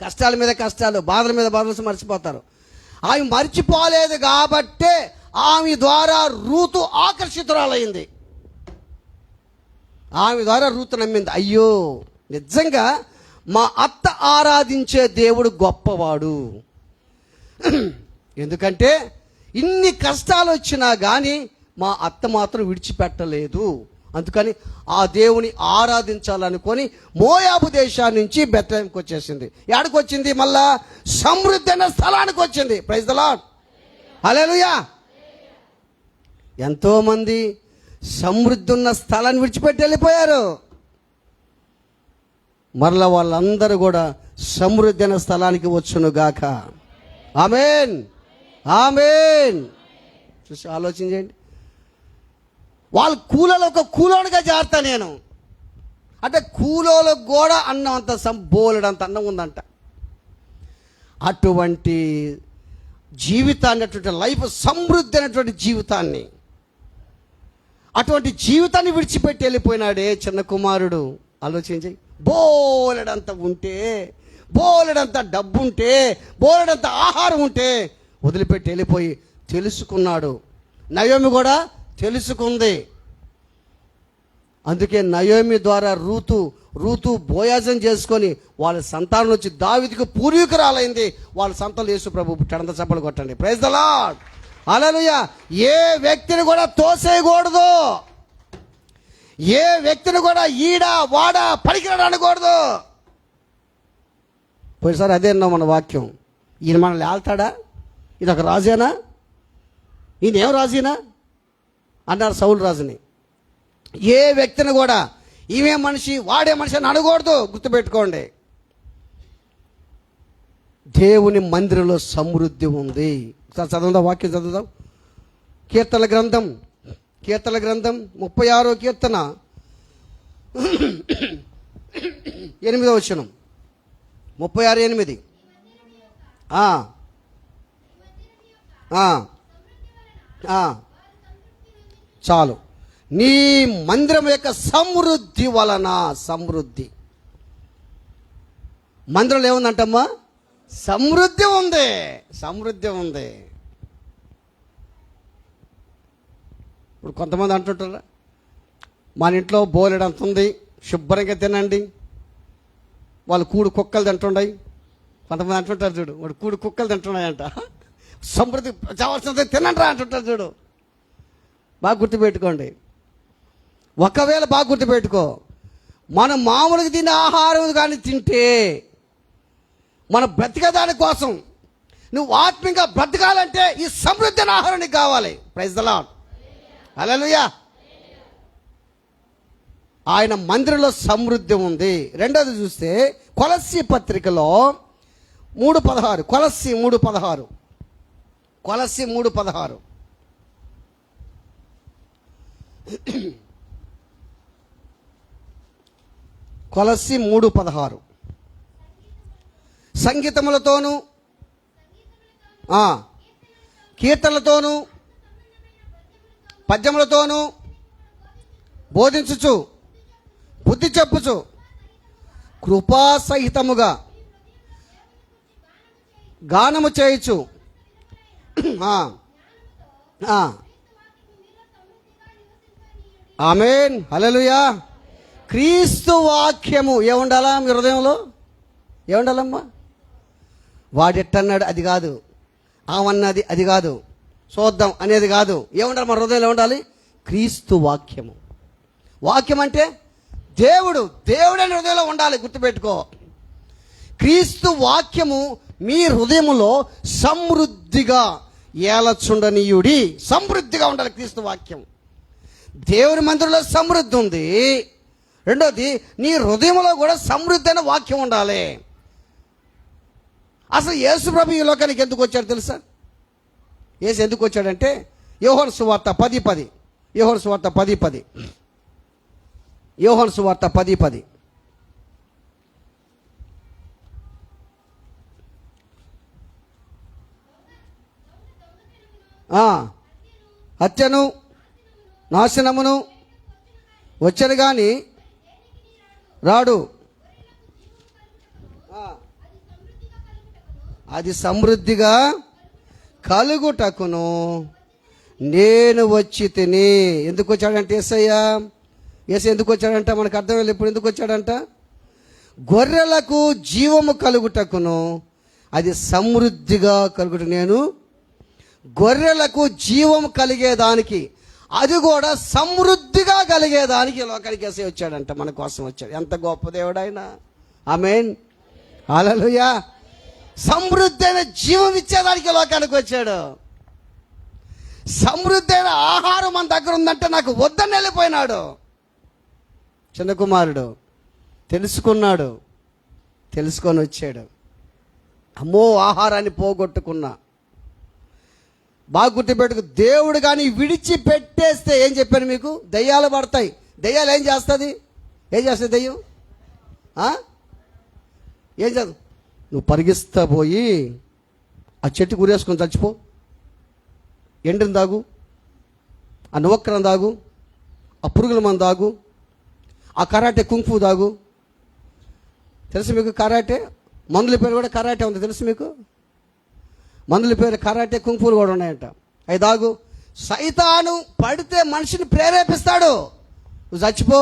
కష్టాల మీద కష్టాలు, బాధల మీద బాధలు మర్చిపోతారు. ఆమె మర్చిపోలేదు కాబట్టే ఆమె ద్వారా రూతు ఆకర్షితురాలైంది. ఆమె ద్వారా రూతు నమ్మింది. అయ్యో, నిజంగా మా అత్త ఆరాధించే దేవుడు గొప్పవాడు. ఎందుకంటే ఇన్ని కష్టాలు వచ్చినా కానీ మా అత్త మాత్రం విడిచిపెట్టలేదు. అందుకని ఆ దేవుని ఆరాధించాలనుకొని మోయాబు దేశాన్ని నుంచి బెత్లెహేముకి వచ్చేసింది. ఎక్కడికి వచ్చింది? మళ్ళా సమృద్ధి అనే స్థలానికి వచ్చింది. ప్రైజ్ ది లార్డ్, హల్లెలూయా. ఎంతోమంది సమృద్ధి ఉన్న స్థలాన్ని విడిచిపెట్టి వెళ్ళిపోయారు. మరలా వాళ్ళందరూ కూడా సమృద్ధి అనే స్థలానికి వచ్చును గాక. ఆమేన్, ఆమేన్. చూసి ఆలోచించండి. వాళ్ళు కూలలో ఒక కూలోనిగా జారుతా నేను అంటే, కూలోలకు కూడా అన్నం అంత బోలెడంత అన్నం ఉందంట. అటువంటి జీవితాన్ని, అటువంటి లైఫ్, సమృద్ధి అనేటువంటి జీవితాన్ని, అటువంటి జీవితాన్ని విడిచిపెట్టి వెళ్ళిపోయినాడే చిన్న కుమారుడు. ఆలోచించి, బోలెడంత ఉంటే, బోలెడంత డబ్బు ఉంటే, బోలెడంత ఆహారం ఉంటే వదిలిపెట్టి వెళ్ళిపోయి తెలుసుకున్నాడు. నయోమి కూడా తెలుసుకుంది. అందుకే నయోమి ద్వారా రూతు బోయాజం చేసుకొని వాళ్ళ సంతానం వచ్చి దావీదుకు పూర్వీకురాలైంది. వాళ్ళ సంతానం యేసు ప్రభు పుట్టాడంత చప్పలు కొట్టండి. ప్రైజ్ ది లార్డ్, హల్లెలూయా. ఏ వ్యక్తిని కూడా తోసేయకూడదు. ఏ వ్యక్తిని కూడా ఈడ వాడ పనికిరాడు అనకూడదు. పోయినసారి అదే అన్నాం మన వాక్యం. ఈయన మనల్ని ఏళ్తాడా? ఇది ఒక రాజేనా? ఈయన ఏం రాజీనా అన్నారు సౌలు రాజుని. ఏ వ్యక్తిని కూడా ఈమె మనిషి, వాడే మనిషి అని అనకూడదు. గుర్తుపెట్టుకోండి. దేవుని మందిరంలో సమృద్ధి ఉంది. చదువుదాం, వాక్యం చదువుదాం. కీర్తనల గ్రంథం 36వ కీర్తన 8వ వచనం. 36:8. చాలు. నీ మందిరం యొక్క సమృద్ధి వలన, సమృద్ధి. మందిరంలో ఏముందంటమ్మా? సమృద్ధి ఉంది, సమృద్ధి ఉంది. ఇప్పుడు కొంతమంది అంటుంటారా, మన ఇంట్లో బోలెడంత ఉంది, శుభ్రంగా తినండి. వాళ్ళు కూడు కుక్కలు తింటుండయి. కొంతమంది అంటుంటారు చూడు, వాడు కూడు కుక్కలు తింటున్నాయంట. సమృద్ధి చావాల్సినంత తినండి అంటుంటారు చూడు. బాగా గుర్తుపెట్టుకోండి. ఒకవేళ బాగా గుర్తుపెట్టుకో, మనం మామూలుగా తినే ఆహారం కానీ తింటే, మన బ్రతికేదాని కోసం, నువ్వు ఆత్మీయంగా బ్రతకాలంటే ఈ సమృద్ధి అనే ఆహారం నీకు కావాలి. ప్రైజ్ ది లార్డ్, హల్లెలూయా. ఆయన మందిరంలో సమృద్ధి ఉంది. రెండోది చూస్తే కొలస్సీ పత్రికలో 3:16, కొలస్సీ 3:16, కొలస్సీ 3:16. కొలస్సీ 3:16. సంగీతములతోనూ కీర్తనలతోనూ పద్యములతోనూ బోధించుచు, బుద్ధి చెప్పుచు, కృపాసహితముగా గానము చేయుచు. ఆమేన్, హల్లెలూయా. క్రీస్తు వాక్యము ఏముండాలా మీ హృదయంలో? ఏముండాలమ్మా? వాడెట్టన్నాడు అది కాదు, ఆమన్నది అది కాదు, చూద్దాం అనేది కాదు. ఏముండాలి మన హృదయంలో? ఉండాలి క్రీస్తు వాక్యము. వాక్యం అంటే దేవుడు, దేవుడని హృదయంలో ఉండాలి. గుర్తుపెట్టుకో. క్రీస్తు వాక్యము మీ హృదయములో సమృద్ధిగా ఏలచుండనీయుడి. సమృద్ధిగా ఉండాలి క్రీస్తు వాక్యం. దేవుని మందిరంలో సమృద్ధి ఉంది. రెండోది, నీ హృదయంలో కూడా సమృద్ధి అయిన వాక్యం ఉండాలి. అసలు యేసు ప్రభు ఈ లోకానికి ఎందుకు వచ్చాడు తెలుసా? యేసు ఎందుకు వచ్చాడంటే యోహాను సువార్త 10:10. యోహాను సువార్త 10:10. యోహాను సువార్త 10:10. హత్యను నాశనమును వచ్చాడు కానీ రాడు. అది సమృద్ధిగా కలుగుటకును నేను వచ్చి తిని. ఎందుకు వచ్చాడంటే యేసు ఎందుకు వచ్చాడంట మనకు అర్థం లేదు. ఇప్పుడు ఎందుకు వచ్చాడంట? గొర్రెలకు జీవము కలుగుటకును అది సమృద్ధిగా కలుగుట. నేను గొర్రెలకు జీవం కలిగేదానికి, అది కూడా సమృద్ధిగా కలిగేదానికి లోకానికి యేసు వచ్చాడంట, మన కోసం వచ్చాడు. ఎంత గొప్ప దేవుడు ఆయన. ఆమేన్, హల్లెలూయా. సమృద్ధి అయిన జీవం ఇచ్చేదానికి లోకానికి వచ్చాడు. సమృద్ధి అయిన ఆహారం మన దగ్గర ఉందంటే నాకు వద్దని వెళ్ళిపోయినాడు. చిన్న కుమారుడు తెలుసుకొని వచ్చాడు. అమ్మో, ఆహారాన్ని పోగొట్టుకున్నా. బాగా గుర్తుపెట్టుకు, దేవుడు కానీ విడిచిపెట్టేస్తే ఏం చెప్పాను మీకు? దయ్యాలు పడతాయి. దయ్యాలు ఏం చేస్తుంది? దయ్యం ఏం చేద్దాం? నువ్వు పరిగిస్తా పోయి ఆ చెట్టు గురేసుకొని చచ్చిపో, ఎండిన దాగు, ఆ నువ్వక్కరం దాగు, ఆ పురుగుల మందు దాగు, ఆ కరాటే కుంఫు దాగు. తెలుసు మీకు కరాటే? మందుల పేరు కూడా కరాటే ఉంది, తెలుసు మీకు? మందుల పేరు కరాటే కుంఫులు కూడా ఉన్నాయంట. అవి దాగు. సైతాను పడితే మనిషిని ప్రేరేపిస్తాడు, నువ్వు చచ్చిపో.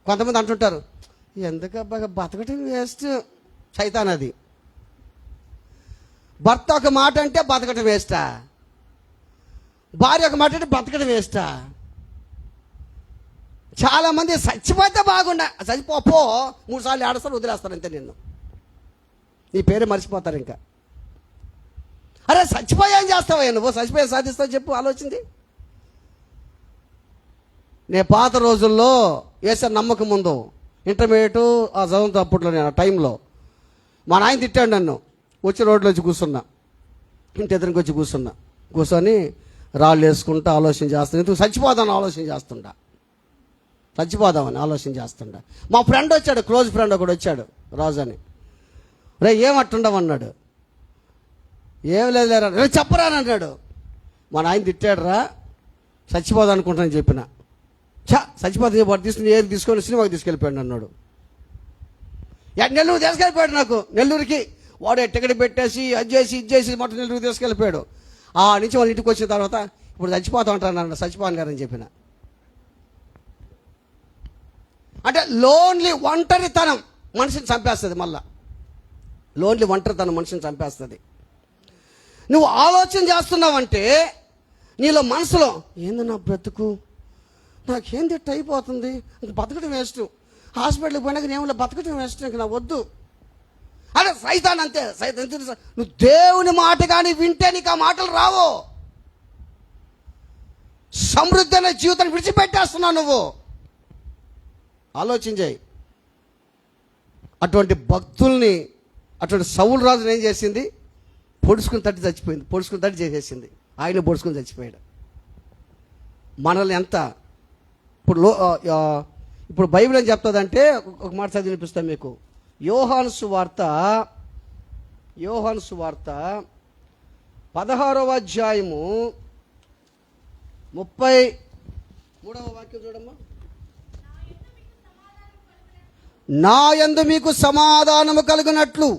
కొంతమంది అంటుంటారు, ఎందుకబ్బా బతకటం వేస్ట్. సైతాన్ అది. భర్త ఒక మాట అంటే బతకటం వేస్టా? భార్య ఒక మాట అంటే బతకటం వేస్టా? చాలామంది చచ్చిపోతే బాగుండా, చచ్చిపో 3 సార్లు ఏడస్తారు, వదిలేస్తారు అంతే. నిన్ను నీ పేరే మర్చిపోతారు. ఇంకా అరే చచ్చిపోయా ఏం చేస్తావా నువ్వు? చచ్చిపోయా సాధిస్తావు చెప్పు, ఆలోచింది. నేను పాత రోజుల్లో వేసాను నమ్మకం ముందు, ఇంటర్మీడియట్ ఆ చదువుతో అప్పట్లో నేను ఆ టైంలో మా నాయన తిట్టాడు నన్ను. వచ్చి రోడ్లో వచ్చి కూర్చున్నా, ఇంటి ఎదురుకి వచ్చి కూర్చొని రాళ్ళు వేసుకుంటా ఆలోచన చేస్తాను. ఎందుకు చచ్చిపోదామని ఆలోచన చేస్తుండా. మా ఫ్రెండ్ వచ్చాడు, క్లోజ్ ఫ్రెండ్ ఒకడు వచ్చాడు, రాజు అని. రే ఏమట్టుండవన్నాడు. ఏం లేదు లేరా, రేపు చెప్పరాని అన్నాడు. మా నాయన తిట్టాడు, రా చచ్చిపోదాం అనుకుంటానని చెప్పిన. చచ్చిపోతే వాడు తీసుకొని సినిమాకి తీసుకెళ్ళిపోయాడు అన్నాడు. నెల్లూరు తీసుకెళ్ళిపోయాడు. నాకు నెల్లూరుకి వాడు టికెట్ పెట్టేసి ఇది చేసి మొత్తం నెల్లూరు తీసుకెళ్ళిపోయాడు. ఆ నుంచి వాళ్ళ ఇంటికి వచ్చిన తర్వాత ఇప్పుడు చచ్చిపోతా ఉంటాను, చచ్చిపోను గారని చెప్పిన. అంటే ఒంటరితనం మనిషిని చంపేస్తుంది. మళ్ళా ఒంటరితనం మనిషిని చంపేస్తుంది. నువ్వు ఆలోచన చేస్తున్నావంటే నీలో మనసులో ఏంది నా బ్రతుకు, నాకేంది ఇట్ట అయిపోతుంది, ఇంక బతకడం వేస్ట్, హాస్పిటల్కి పోయినాక నేను బతకడం వేస్ట్, ఇంక నా వద్దు. అదే సైతాన్ అంతే. నువ్వు దేవుని మాట కానీ వింటే నీకు ఆ మాటలు రావు. సమృద్ధి అనే జీవితాన్ని విడిచిపెట్టేస్తున్నావు నువ్వు. ఆలోచించాయి. అటువంటి భక్తుల్ని, అటువంటి సౌలు రాజుని ఏం చేసింది? పొడుచుకుని తట్టి చచ్చిపోయింది. పొడుచుకుని తట్టి చేసేసింది. ఆయన పొడుచుకుని చచ్చిపోయాడు. మనల్ని ఎంత ఇప్పుడు బైబిల్ ఏం చెప్తుందంటే, ఒక మాట చదివి వినిపిస్తాను మీకు. యోహాను సువార్త 16వ అధ్యాయము 33వ వాక్యం చూడమ్మా. నా యందు మీకు సమాధానము కలుగునట్లు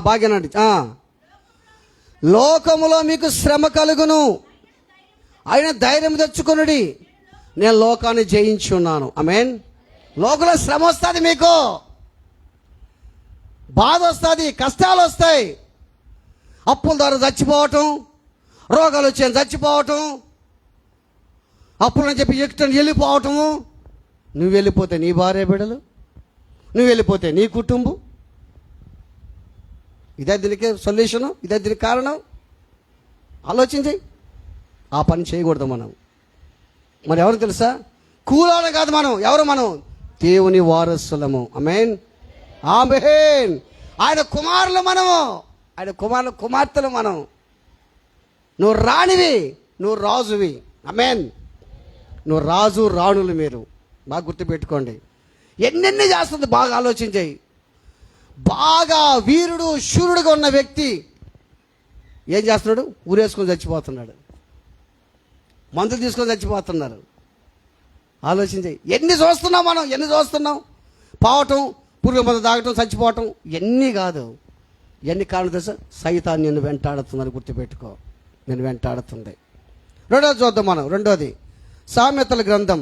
బాగానండి. లోకములో మీకు శ్రమ కలుగును, ఆయన ధైర్యం తెచ్చుకొనుడి, నేను లోకాన్ని జయించి ఉన్నాను. ఆమేన్. లోకంలో శ్రమ వస్తుంది, మీకు బాధ వస్తుంది, కష్టాలు వస్తాయి, అప్పుల ద్వారా చచ్చిపోవటం, రోగాలు వచ్చాయని చచ్చిపోవటం, అప్పులని చెప్పి ఎక్కడికి వెళ్ళిపోవటము. నువ్వు వెళ్ళిపోతే నీ భార్య బిడ్డలు, నువ్వు వెళ్ళిపోతే నీ కుటుంబం. ఇదే దీనికి సొల్యూషను, ఇదే దీనికి కారణం. ఆలోచించి ఆ పని చేయకూడదు మనం. మరి ఎవరు తెలుసా? కూలోళ్ళం కాదు మనం. ఎవరు మనం? దేవుని వారసులము. ఆమేన్, ఆమేన్. ఆయన కుమారులు మనము, ఆయన కుమార్తెలు మనం. నువ్వు రాణివి, నువ్వు రాజువి. ఆమేన్. నువ్వు రాజు రాణులు. మీరు బాగా గుర్తుపెట్టుకోండి. ఎన్నెన్ని చేస్తుంది బాగా ఆలోచించాయి. బాగా వీరుడు శూరుడుగా ఉన్న వ్యక్తి ఏం చేస్తున్నాడు? ఊరేసుకొని చచ్చిపోతున్నాడు. మందులు తీసుకొని చచ్చిపోతున్నారు. ఆలోచించాయి. ఎన్ని చూస్తున్నాం మనం, ఎన్ని చూస్తున్నాం. పోవటం, పురుగు మందు తాగటం, చచ్చిపోవటం. ఎన్ని కాదు, ఎన్ని కారణం తెలుసా? సైతాన్ని నిన్ను వెంటాడుతుందని గుర్తుపెట్టుకో. నేను వెంటాడుతుంది. రెండోది చూద్దాం మనం. రెండోది సామెతల గ్రంథం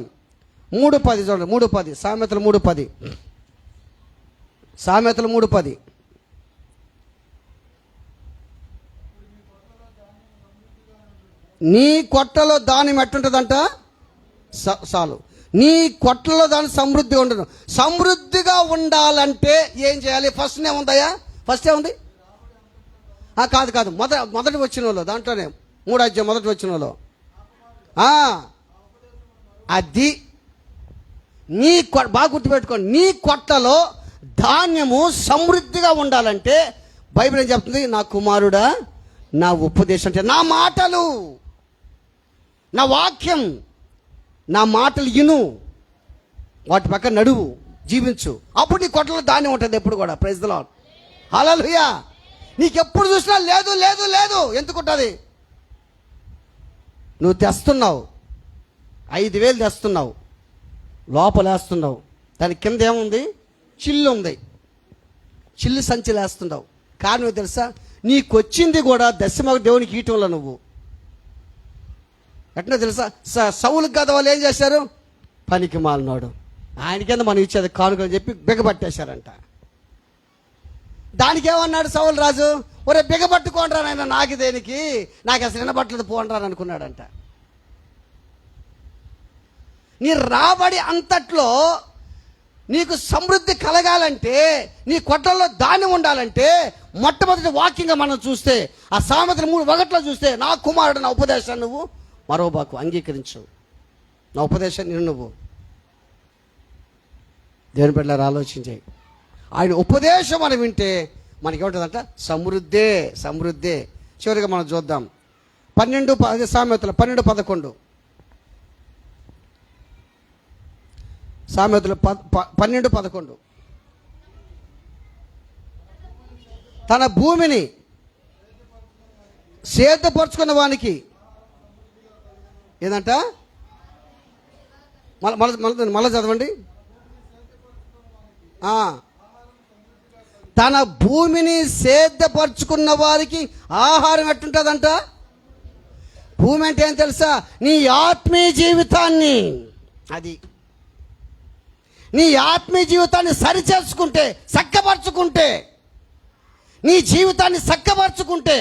3:10 చూడండి. 3:10 సామెతలు 3:10 సామెతలు 3:10. నీ కొట్టలో ధాన్యం ఎట్టుంటుందంట? చాలు. నీ కొట్టలో దాని సమృద్ధిగా ఉండదు. సమృద్ధిగా ఉండాలంటే ఏం చేయాలి? ఫస్ట్ ఏముందయ్యా? ఫస్ట్ ఏముంది? కాదు మొదటి వచ్చిన వాళ్ళు దాంట్లోనే 3వ అధ్యాయం మొదటి వచ్చిన వాళ్ళు అది నీ బాగా గుర్తుపెట్టుకోండి. నీ కొట్టలో ధాన్యము సమృద్ధిగా ఉండాలంటే బైబిల్ ఏం చెప్తుంది? నా కుమారుడా, నా ఉపదేశం అంటే నా మాటలు, నా వాక్యం, నా మాటలు ఇను, వాటి పక్కన నడువు, జీవించు. అప్పుడు నీ కొట్టలో ధాన్యం ఉంటుంది ఎప్పుడు కూడా. Praise the Lord. హల్లెలూయా. నీకెప్పుడు చూసినా లేదు లేదు లేదు ఎందుకుంటుంది? నువ్వు తెస్తున్నావు, 5,000 తెస్తున్నావు, లోపలేస్తున్నావు, దాని కింద ఏముంది? చిల్లు ఉంది. చిల్లు సంచిలు వేస్తున్నావు. కారణం తెలుసా? నీకు వచ్చింది కూడా దశమకు దేవునికి ఈటంలో నువ్వు ఎట్లా తెలుసా? సౌలు గద వాళ్ళు ఏం చేశారు? పనికి మాలినాడు, ఆయన కింద మనం ఇచ్చేది కానుకని చెప్పి బిగబట్టేశారంట. దానికి ఏమన్నాడు సౌలు రాజు? ఒరే బిగబట్టుకోండ్రా నాయన, నాకు దేనికి, నాకు అసలు వినబట్టలేదు పోండ్రా అనుకున్నాడంట. నీ రాబడి అంతట్లో నీకు సమృద్ధి కలగాలంటే, నీ కొట్టల్లో ధాన్యం ఉండాలంటే మొట్టమొదటి వాక్యంగా మనం చూస్తే ఆ సామెతలు 3:1 చూస్తే, నా కుమారుడు నా ఉపదేశాన్ని నువ్వు మరోబాకు, అంగీకరించు, నా ఉపదేశాన్ని నువ్వు. దేవుని బిడ్డలారా ఆలోచించాయి. ఆయన ఉపదేశం మనం వింటే మనకేముంటుందంట? సమృద్ధే, సమృద్ధే. చివరిగా మనం చూద్దాం 12 సామెతలు 12:11 సామెతలు 12:11. తన భూమిని సేద్యపరుచుకున్న వానికి ఏదంట? మళ్ళీ చదవండి. తన భూమిని సేద్యపరుచుకున్న వారికి ఆహారం ఎట్టుంటుందంట? భూమి అంటే ఏం తెలుసా? నీ ఆత్మీయ జీవితాన్ని, అది నీ ఆత్మీయ జీవితాన్ని సరిచేసుకుంటే, చక్కపరుచుకుంటే, నీ జీవితాన్ని చక్కపరుచుకుంటే,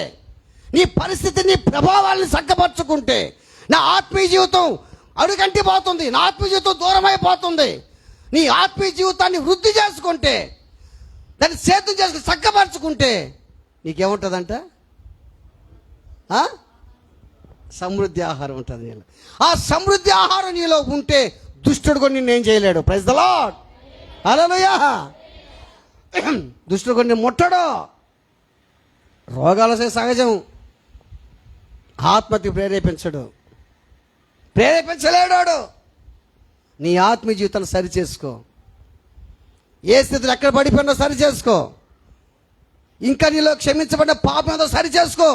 నీ పరిస్థితిని, ప్రభావాలను చక్కపరుచుకుంటే, నా ఆత్మీయ జీవితం అడుగంటి పోతుంది, నా ఆత్మీయ జీవితం దూరం అయిపోతుంది. నీ ఆత్మీయ జీవితాన్ని వృద్ధి చేసుకుంటే, దాన్ని సేద్యం చేసుకుని చక్కపరుచుకుంటే నీకేముంటుందంట? సమృద్ధి ఆహారం ఉంటుంది నీలో. ఆ సమృద్ధి ఆహారం నీలో ఉంటే దుష్టుడు కూడా నిన్ను ఏం చేయలేడు. Praise the Lord. హల్లెలూయా. దుష్టుడు కూడా నిన్ను ముట్టడు. రోగాలసే సహజం. ఆత్మహత్య ప్రేరేపించలేడు. నీ ఆత్మీయ జీవితాన్ని సరి చేసుకో. ఏ స్థితిలో ఎక్కడ పడిపోయినా సరి చేసుకో. ఇంకా నీలో క్షమించబడిన పాపం ఏదో సరి చేసుకో.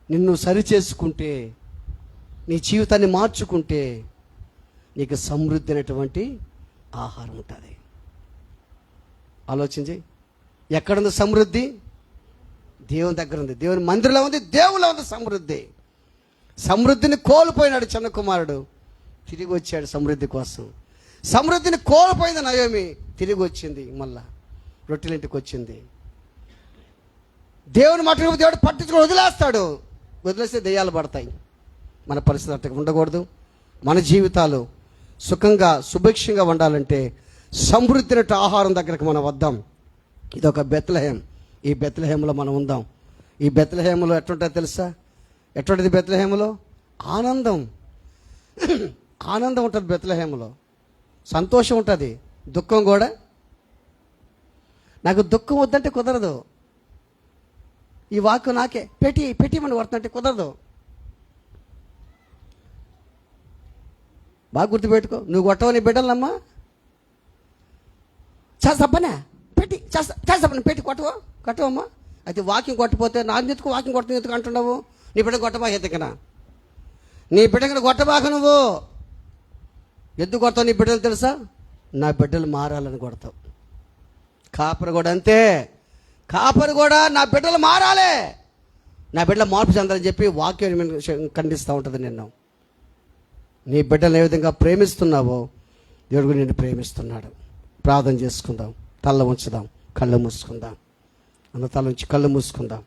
నిన్ను సరి చేసుకుంటే, నీ జీవితాన్ని మార్చుకుంటే నీకు సమృద్ధి అయినటువంటి ఆహారం ఉంటుంది. ఆలోచించి, ఎక్కడుంది సమృద్ధి? దేవుని దగ్గర ఉంది, దేవుని మందిరంలో ఉంది, దేవుల్లో ఉంది సమృద్ధి. సమృద్ధిని కోల్పోయినాడు చిన్న కుమారుడు, తిరిగి వచ్చాడు సమృద్ధి కోసం. సమృద్ధిని కోల్పోయింది నయోమి, తిరిగి వచ్చింది, మళ్ళా రొట్టెలింటికి వచ్చింది. దేవుని మట్టుకు దేవుడు పట్టించుకొని వదిలేస్తాడు. వదిలేస్తే దెయ్యాలు పడతాయి. మన పరిస్థితి అట్లా ఉండకూడదు. మన జీవితాలు సుఖంగా సుభిక్షంగా ఉండాలంటే సమృద్ధి ఆహారం దగ్గరకు మనం వద్దాం. ఇదొక బెత్లెహేం. ఈ బెత్లెహేంలో మనం ఉందాం. ఈ బెత్లెహేంలో ఎట్లుంటుందో తెలుసా? ఎటువంటిది బెత్లెహేంలో? ఆనందం, ఆనందం ఉంటుంది బెత్లెహేములో, సంతోషం ఉంటుంది, దుఃఖం కూడా. నాకు దుఃఖం వద్దంటే కుదరదు. ఈ వాక్కు నాకే పెట్టి మనం కొడుతుంటే కుదరదు. బాగా గుర్తుపెట్టుకో, నువ్వు కొట్టవు నీ బిడ్డలమ్మా. చేస్తాపనే చేస్తాపని పెట్టి కొట్టవమ్మా. అయితే వాకింగ్ కొట్టపోతే నాకు ఎందుకు వాకింగ్ కొట్టడం ఎందుకు అంటున్నావు? నీ బిడ్డ కొట్టబా ఎత్తుకనా, నీ బిడ్డకి కొట్టబాక. నువ్వు ఎందుకు కొడతావు నీ బిడ్డలు తెలుసా? నా బిడ్డలు మారాలని కొడతావు. కాపరి కూడా అంతే. కాపరి కూడా నా బిడ్డలు మారాలి, నా బిడ్డల మార్పు చెందాలని చెప్పి వాక్యం ఖండిస్తూ ఉంటుంది నిన్ను. నీ బిడ్డలు ఏ విధంగా ప్రేమిస్తున్నావో దేవుడు నిన్ను ప్రేమిస్తున్నాడు. ప్రార్థన చేసుకుందాం, తల్ల ఉంచుదాం, కళ్ళు మూసుకుందాం. తల ఉంచి కళ్ళు మూసుకుందాం.